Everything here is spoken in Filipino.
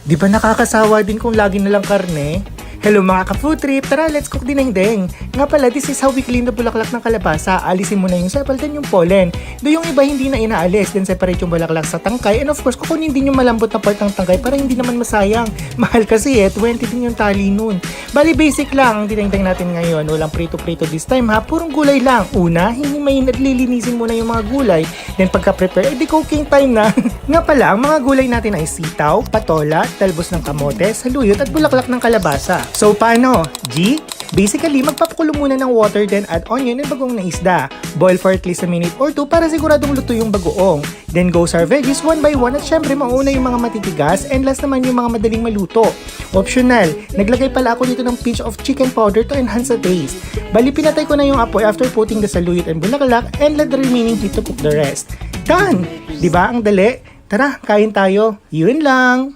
Di ba nakakasawa din kung lagi na lang karne? Hello mga ka-food trip! Tara, let's cook dinengdeng! Nga pala, this is how we clean the bulaklak ng kalabasa. Alisin mo na yung sepal, then yung pollen. Do yung iba hindi na inaalis, then separate yung bulaklak sa tangkay. And of course, kukunin din yung malambot na part ng tangkay para hindi naman masayang. Mahal kasi 20 din yung tali nun. Bali, basic lang ang dinengdeng natin ngayon. Walang prito-prito this time ha, purong gulay lang. Una, hihimayin at lilinisin muna yung mga gulay. Then pagka-prepare, edi cooking time na. Nga pala, ang mga gulay natin ay sitaw, patola, talbos ng kamote, saluyot at bulaklak ng kalabasa. So paano? G? Basically, magpapakulo muna ng water then add onion and bagong na isda. Boil for at least a minute or 2 para siguradong luto yung bagoong. Then go our veggies one by one at syempre mauna yung mga matitigas and last naman yung mga madaling maluto. Optional, naglagay pala ako dito ng pinch of chicken powder to enhance the taste. Bali, pinatay ko na yung apoy after putting the saluyot and bulaklak and let the remaining heat to cook the rest. Done! Diba ang dali? Tara, kain tayo. Yun lang!